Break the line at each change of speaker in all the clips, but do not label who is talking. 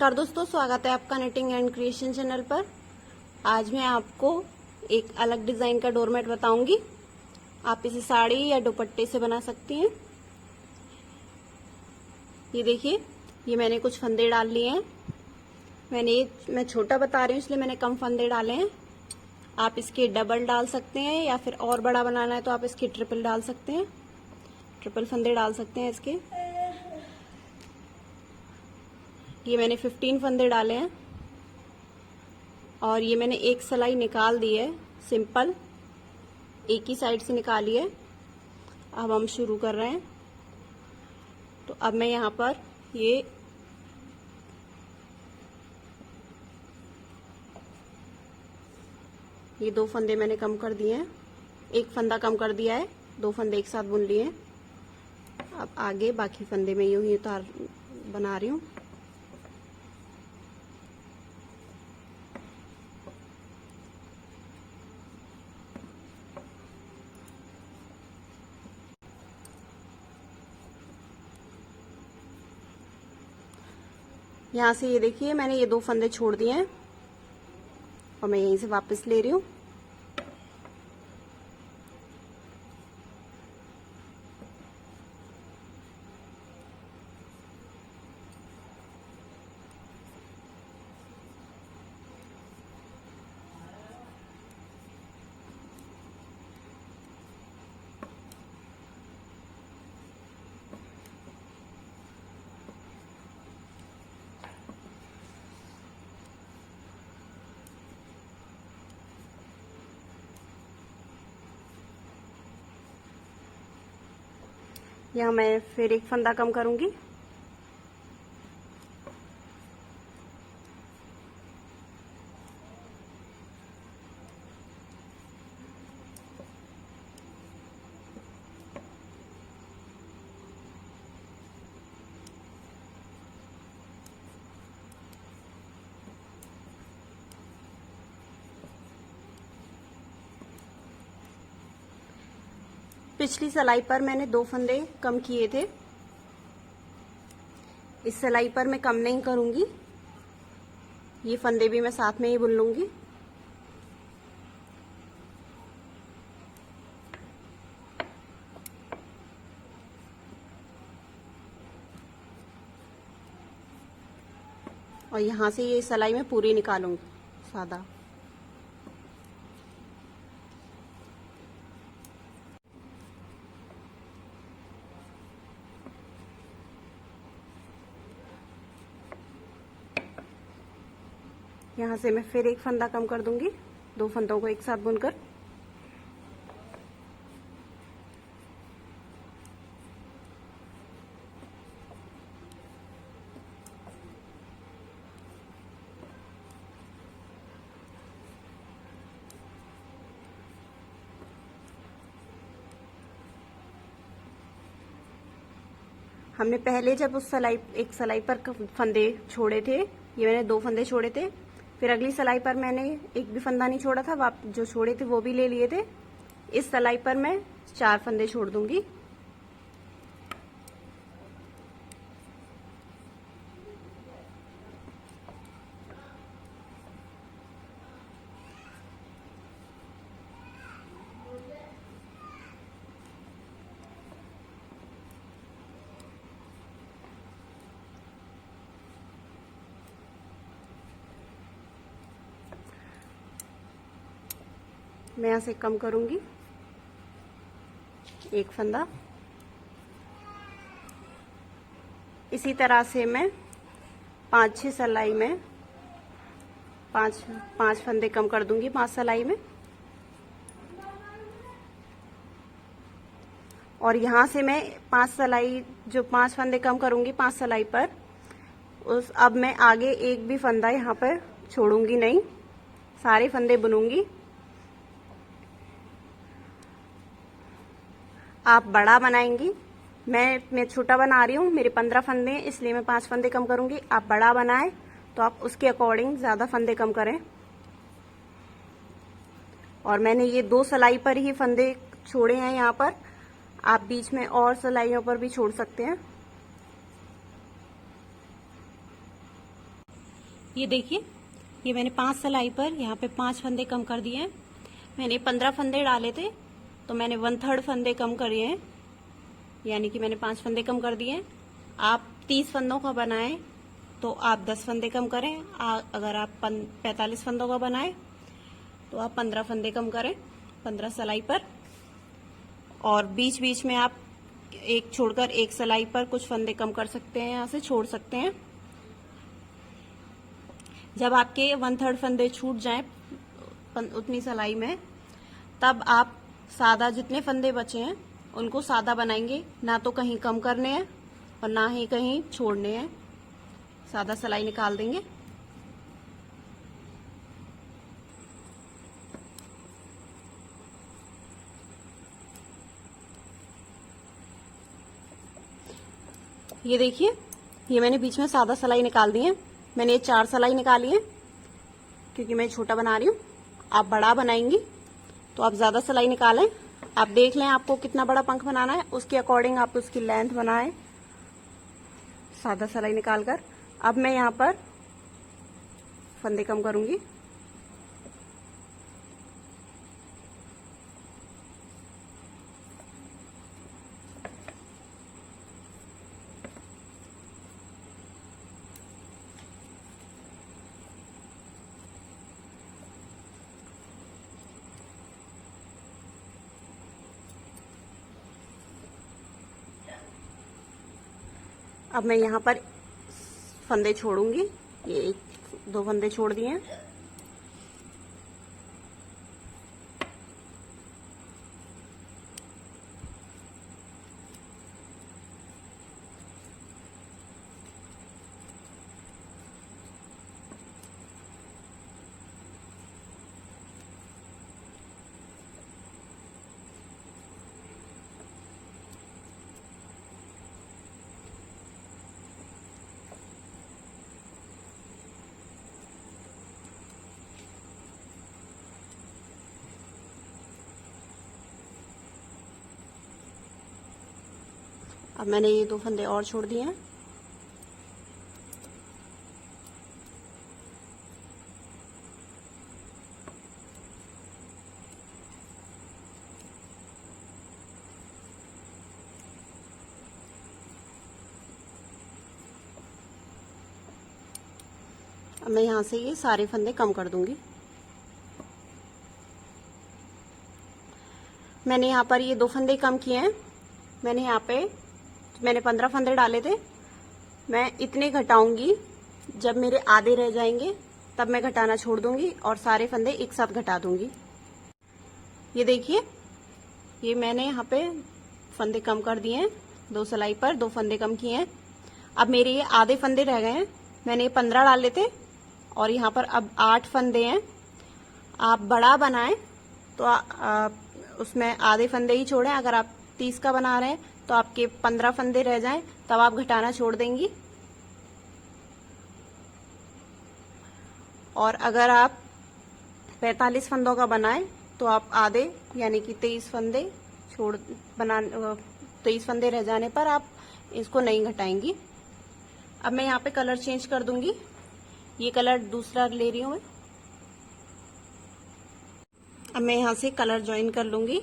नमस्कार दोस्तों, स्वागत है आपका निटिंग एंड क्रिएशन चैनल पर। आज मैं आपको एक अलग डिजाइन का डोरमेट बताऊंगी। आप इसे साड़ी या दुपट्टे से बना सकती हैं। ये देखिए, ये मैंने कुछ फंदे डाल लिए हैं। मैं छोटा बता रही हूँ इसलिए मैंने कम फंदे डाले हैं। आप इसके डबल डाल सकते हैं या फिर और बड़ा बनाना है तो आप इसके ट्रिपल डाल सकते हैं। ट्रिपल फंदे डाल सकते हैं इसके। ये मैंने 15 फंदे डाले हैं और ये मैंने एक सिलाई निकाल दी है, सिंपल एक ही साइड से निकाली है। अब हम शुरू कर रहे हैं। तो अब मैं यहाँ पर ये 2 फंदे मैंने कम कर दिए हैं, एक फंदा कम कर दिया है, 2 फंदे एक साथ बुन लिए हैं। अब आगे बाकी फंदे में यूं ही उतार बना रही हूँ। यहाँ से ये देखिए, मैंने ये 2 फंदे छोड़ दिए हैं और मैं यहीं से वापस ले रही हूँ। यहाँ मैं फिर एक फंदा कम करूंगी। पिछली सिलाई पर मैंने 2 फंदे कम किए थे, इस सिलाई पर मैं कम नहीं करूंगी। ये फंदे भी मैं साथ में ही बुन लूंगी। और यहाँ से ये सिलाई मैं पूरी निकालूंगी सादा। यहाँ से मैं फिर एक फंदा कम कर दूंगी, 2 फंदों को एक साथ बुनकर। हमने पहले जब उस एक सिलाई पर फंदे छोड़े थे, ये मैंने 2 फंदे छोड़े थे, फिर अगली सिलाई पर मैंने एक भी फंदा नहीं छोड़ा था, जो छोड़े थे वो भी ले लिए थे। इस सिलाई पर मैं 4 फंदे छोड़ दूंगी। मैं यहाँ से कम करूंगी एक फंदा। इसी तरह से मैं 5-6 सिलाई में 5 फंदे कम कर दूंगी 5 सिलाई में। और यहाँ से मैं 5 फंदे कम करूंगी 5 सिलाई पर, अब मैं आगे एक भी फंदा यहाँ पर छोड़ूंगी नहीं, सारे फंदे बुनूंगी। आप बड़ा बनाएंगी, मैं छोटा बना रही हूँ, मेरे 15 फंदे हैं इसलिए मैं 5 फंदे कम करूंगी। आप बड़ा बनाए तो आप उसके अकॉर्डिंग ज्यादा फंदे कम करें। और मैंने ये 2 सिलाई पर ही फंदे छोड़े हैं यहाँ पर, आप बीच में और सिलाइयों पर भी छोड़ सकते हैं। ये देखिए, ये मैंने 5 सिलाई पर यहाँ पे 5 फंदे कम कर दिए हैं। मैंने 15 फंदे डाले थे तो मैंने 1/3 फंदे कम करे हैं, यानी कि मैंने 5 फंदे कम कर दिए हैं। आप 30 फंदों का बनाएं तो आप 10 फंदे कम करें। अगर आप 45 फंदों का बनाएं तो आप 15 फंदे कम करें 15 सिलाई पर। और बीच बीच में आप एक छोड़कर एक सिलाई पर कुछ फंदे कम कर सकते हैं, यहाँ से छोड़ सकते हैं। जब आपके 1/3 फंदे छूट जाएं उतनी सिलाई में, तब आप सादा जितने फंदे बचे हैं उनको सादा बनाएंगे, ना तो कहीं कम करने हैं और ना ही कहीं छोड़ने हैं। सादा सिलाई निकाल देंगे। ये देखिए, ये मैंने बीच में सादा सिलाई निकाल दी है। मैंने ये 4 सिलाई निकाली है क्योंकि मैं छोटा बना रही हूँ। आप बड़ा बनाएंगी तो आप ज्यादा सिलाई निकालें। आप देख लें आपको कितना बड़ा पंख बनाना है, उसके अकॉर्डिंग आप उसकी लेंथ बनाएं सादा सिलाई निकालकर। अब मैं यहाँ पर फंदे कम करूंगी। अब मैं यहाँ पर फंदे छोड़ूंगी। ये 1-2 फंदे छोड़ दिए हैं। अब मैंने ये 2 फंदे और छोड़ दिए हैं। अब मैं यहाँ से ये सारे फंदे कम कर दूंगी। मैंने यहाँ पर ये 2 फंदे कम किए हैं। मैंने यहाँ पे 15 फंदे डाले थे। मैं इतने घटाऊंगी, जब मेरे आधे रह जाएंगे तब मैं घटाना छोड़ दूंगी और सारे फंदे एक साथ घटा दूंगी। ये देखिए, ये मैंने यहाँ पे फंदे कम कर दिए हैं। 2 सिलाई पर 2 फंदे कम किए हैं। अब मेरे ये आधे फंदे रह गए हैं। मैंने 15 डाले थे और यहाँ पर अब 8 फंदे हैं। आप बड़ा बनाएं तो उसमें आधे फंदे ही छोड़ें। अगर आप 30 का बना रहे हैं तो आपके 15 फंदे रह जाएं, तब आप घटाना छोड़ देंगी। और अगर आप 45 फंदों का बनाएं तो आप आधे यानी कि 23 फंदे 23 फंदे रह जाने पर आप इसको नहीं घटाएंगी। अब मैं यहाँ पे कलर चेंज कर दूंगी। ये कलर दूसरा ले रही हूँ मैं। अब मैं यहाँ से कलर ज्वाइन कर लूंगी।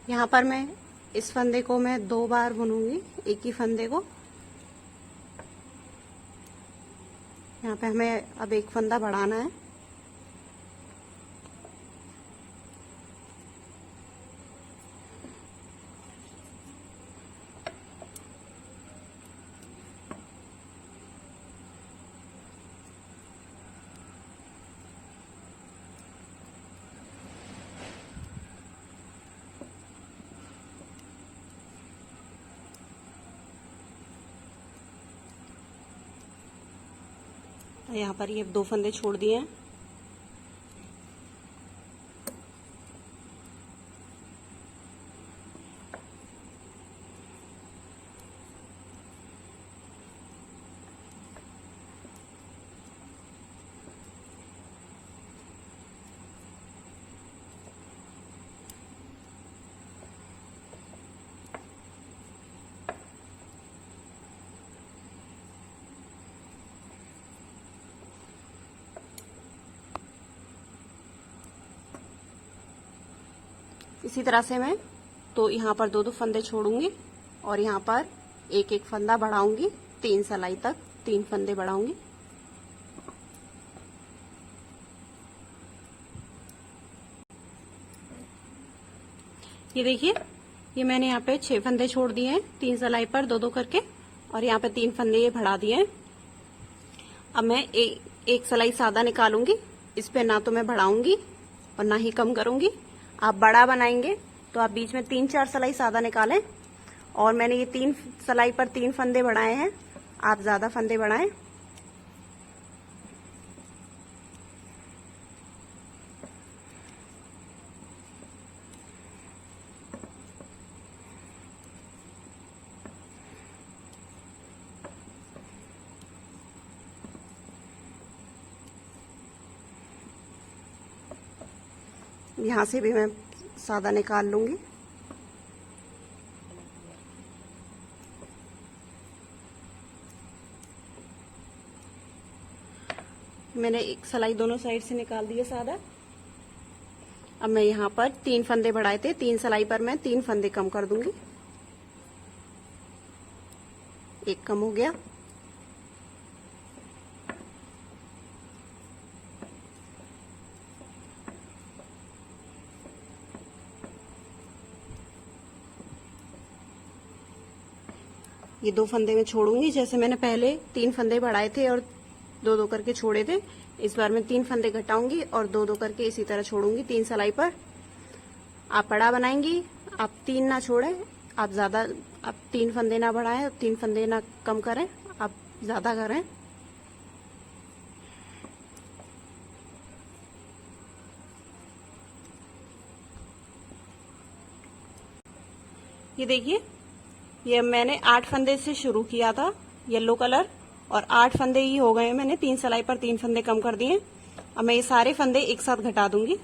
यहाँ पर मैं इस फंदे को मैं 2 बार बुनूंगी, एक ही फंदे को। यहाँ पे हमें अब एक फंदा बढ़ाना है। यहाँ पर ये 2 फंदे छोड़ दिए हैं। इसी तरह से मैं तो यहाँ पर 2-2 फंदे छोड़ूंगी और यहाँ पर एक एक फंदा बढ़ाऊंगी, 3 सिलाई तक 3 फंदे बढ़ाऊंगी। ये देखिए, ये मैंने यहाँ पे 6 फंदे छोड़ दिए हैं 3 सिलाई पर 2-2 करके, और यहाँ पे 3 फंदे ये बढ़ा दिए हैं। अब मैं एक सिलाई सादा निकालूंगी। इस पे ना तो मैं बढ़ाऊंगी और ना ही कम करूंगी। आप बड़ा बनाएंगे तो आप बीच में 3-4 सिलाई सादा निकालें, और मैंने ये 3 सिलाई पर 3 फंदे बढ़ाए हैं, आप ज्यादा फंदे बढ़ाएं। यहाँ से भी मैं सादा निकाल लूंगी। मैंने एक सिलाई दोनों साइड से निकाल दी है सादा। अब मैं यहाँ पर 3 फंदे बढ़ाए थे, 3 सिलाई पर मैं 3 फंदे कम कर दूंगी। एक कम हो गया। ये 2 फंदे में छोड़ूंगी, जैसे मैंने पहले 3 फंदे बढ़ाए थे और 2-2 करके छोड़े थे। इस बार मैं 3 फंदे घटाऊंगी और 2-2 करके इसी तरह छोड़ूंगी 3 सिलाई पर। आप बड़ा बनाएंगी, आप 3 ना छोड़ें, आप 3 फंदे ना बढ़ाएं, 3 फंदे ना कम करें, आप ज्यादा करें। ये देखिए, ये मैंने 8 फंदे से शुरू किया था येलो कलर, और 8 फंदे ही हो गए। मैंने 3 सिलाई पर 3 फंदे कम कर दिए। अब मैं ये सारे फंदे एक साथ घटा दूंगी।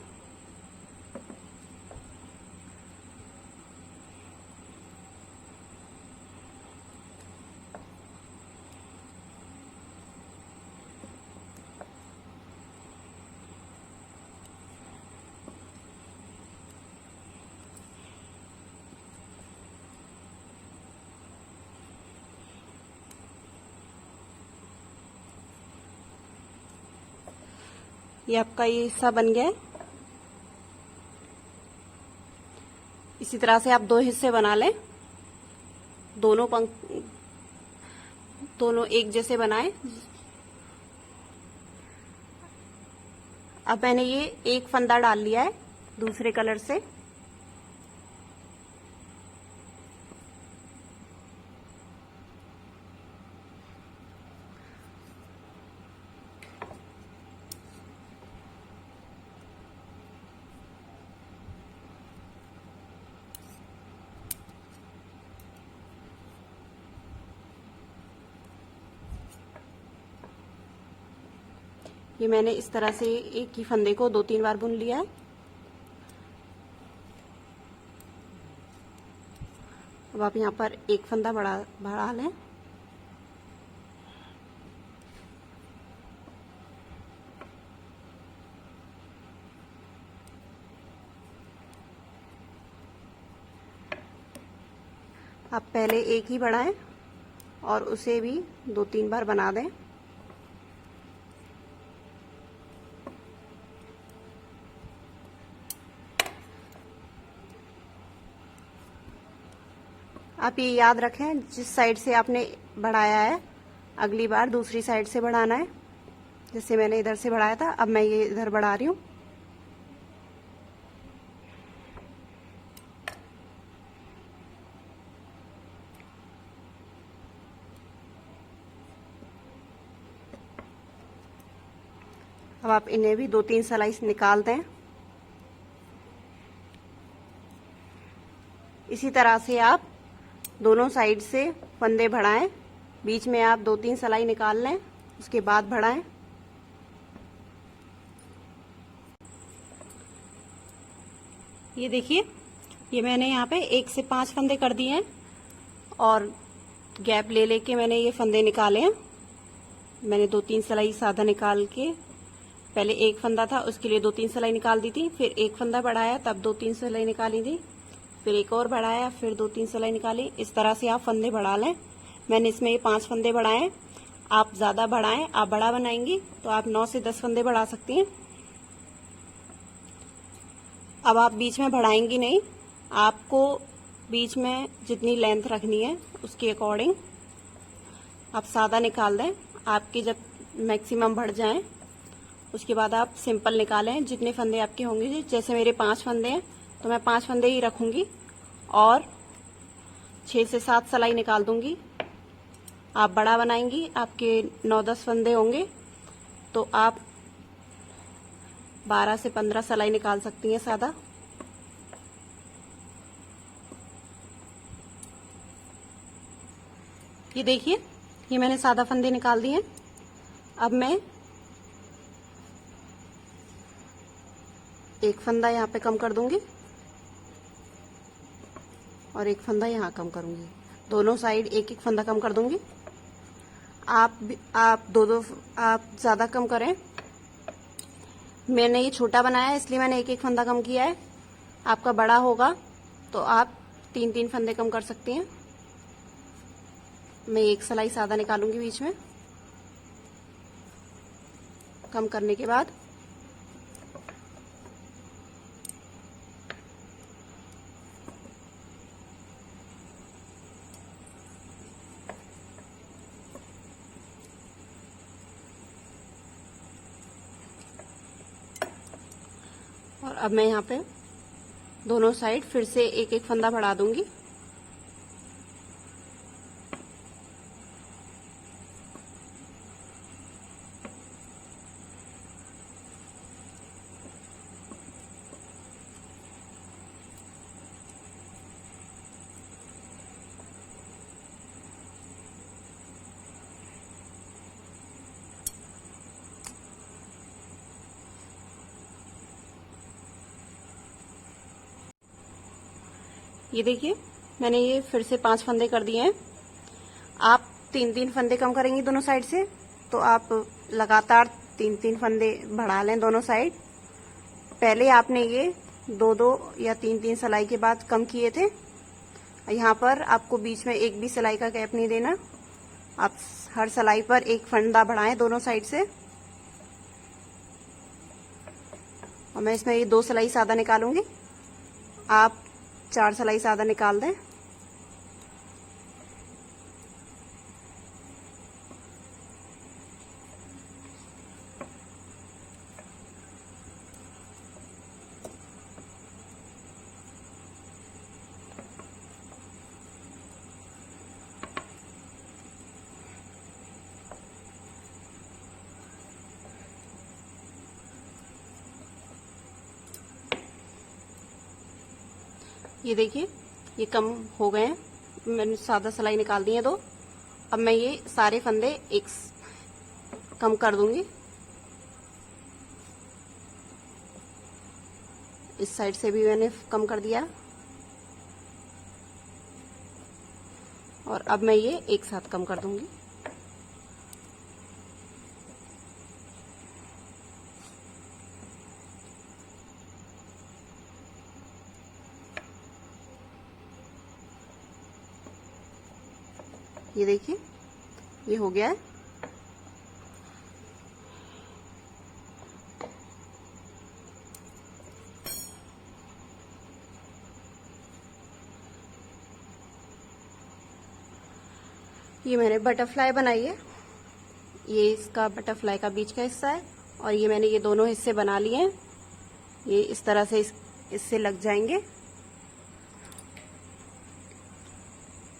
ये आपका ये हिस्सा बन गया है। इसी तरह से आप 2 हिस्से बना लें, दोनों एक जैसे बनाएं। अब मैंने ये एक फंदा डाल लिया है दूसरे कलर से। ये मैंने इस तरह से एक ही फंदे को 2-3 बार बुन लिया है। अब आप यहाँ पर एक फंदा बढ़ा लें। आप पहले एक ही बढ़ाएं और उसे भी 2-3 बार बना दें। आप ये याद रखें, जिस साइड से आपने बढ़ाया है अगली बार दूसरी साइड से बढ़ाना है। जैसे मैंने इधर से बढ़ाया था, अब मैं ये इधर बढ़ा रही हूँ। अब आप इन्हें भी 2-3 सिलाई निकाल दें। इसी तरह से आप दोनों साइड से फंदे बढ़ाएं, बीच में आप 2-3 सिलाई निकाल लें, उसके बाद बढ़ाएं। ये देखिए, ये मैंने यहाँ पे 1 से 5 फंदे कर दिए हैं और गैप ले लेके मैंने ये फंदे निकाले हैं। मैंने 2-3 सिलाई सादा निकाल के, पहले एक फंदा था उसके लिए 2-3 सिलाई निकाल दी थी, फिर एक फंदा बढ़ाया तब 2-3 सिलाई निकाली थी, फिर एक और बढ़ाया, फिर 2-3 सिलाई निकाली। इस तरह से आप फंदे बढ़ा लें। मैंने इसमें ये 5 फंदे बढ़ाए। आप ज्यादा बढ़ाएं, आप बड़ा बनाएंगी तो आप 9 से 10 फंदे बढ़ा सकती हैं। अब आप बीच में बढ़ाएंगी नहीं, आपको बीच में जितनी लेंथ रखनी है उसके अकॉर्डिंग आप सादा निकाल दें। आपके जब मैक्सिमम बढ़ जाएं उसके बाद आप सिंपल निकालें, जितने फंदे आपके होंगे। जैसे मेरे 5 फंदे हैं तो मैं 5 फंदे ही रखूंगी और 6 से 7 सिलाई निकाल दूंगी। आप बड़ा बनाएंगी, आपके 9-10 फंदे होंगे तो आप 12 से 15 सिलाई निकाल सकती हैं सादा। ये देखिए, ये मैंने सादा फंदे निकाल दिए। अब मैं एक फंदा यहाँ पे कम कर दूंगी और एक फंदा यहाँ कम करूंगी। दोनों साइड एक एक फंदा कम कर दूंगी। आप दो आप ज्यादा कम करें। मैंने ये छोटा बनाया है इसलिए मैंने एक एक फंदा कम किया है। आपका बड़ा होगा तो आप 3-3 फंदे कम कर सकती हैं। मैं एक सिलाई सादा निकालूंगी बीच में। कम करने के बाद और अब मैं यहाँ पे दोनों साइड फिर से एक एक फंदा बढ़ा दूंगी। ये देखिए, मैंने ये फिर से 5 फंदे कर दिए हैं। आप 3-3 फंदे कम करेंगी दोनों साइड से तो आप लगातार 3-3 फंदे बढ़ा लें दोनों साइड। पहले आपने ये 2-2 या 3-3 सिलाई के बाद कम किए थे। यहाँ पर आपको बीच में एक भी सिलाई का गैप नहीं देना। आप हर सिलाई पर एक फंदा बढ़ाएं दोनों साइड से। और मैं इसमें ये 2 सिलाई सादा निकालूंगी। आप 4 सिलाई सादा निकाल दें। ये देखिए, ये कम हो गए हैं। मैंने सादा सिलाई निकाल दी है 2। अब मैं ये सारे फंदे एक कम कर दूंगी। इस साइड से भी मैंने कम कर दिया और अब मैं ये एक साथ कम कर दूंगी। ये देखिए, ये हो गया है। ये मैंने बटरफ्लाई बनाई है, ये इसका बटरफ्लाई का बीच का हिस्सा है, और ये मैंने ये दोनों हिस्से बना लिए हैं। ये इस तरह से इससे लग जाएंगे,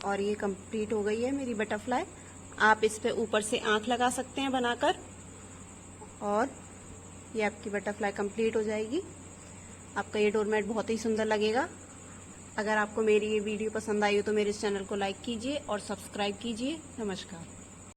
और ये कंप्लीट हो गई है मेरी बटरफ्लाई। आप इस पे ऊपर से आंख लगा सकते हैं बनाकर, और ये आपकी बटरफ्लाई कंप्लीट हो जाएगी। आपका ये डोरमेट बहुत ही सुंदर लगेगा। अगर आपको मेरी ये वीडियो पसंद आई हो तो मेरे इस चैनल को लाइक कीजिए और सब्सक्राइब कीजिए। नमस्कार।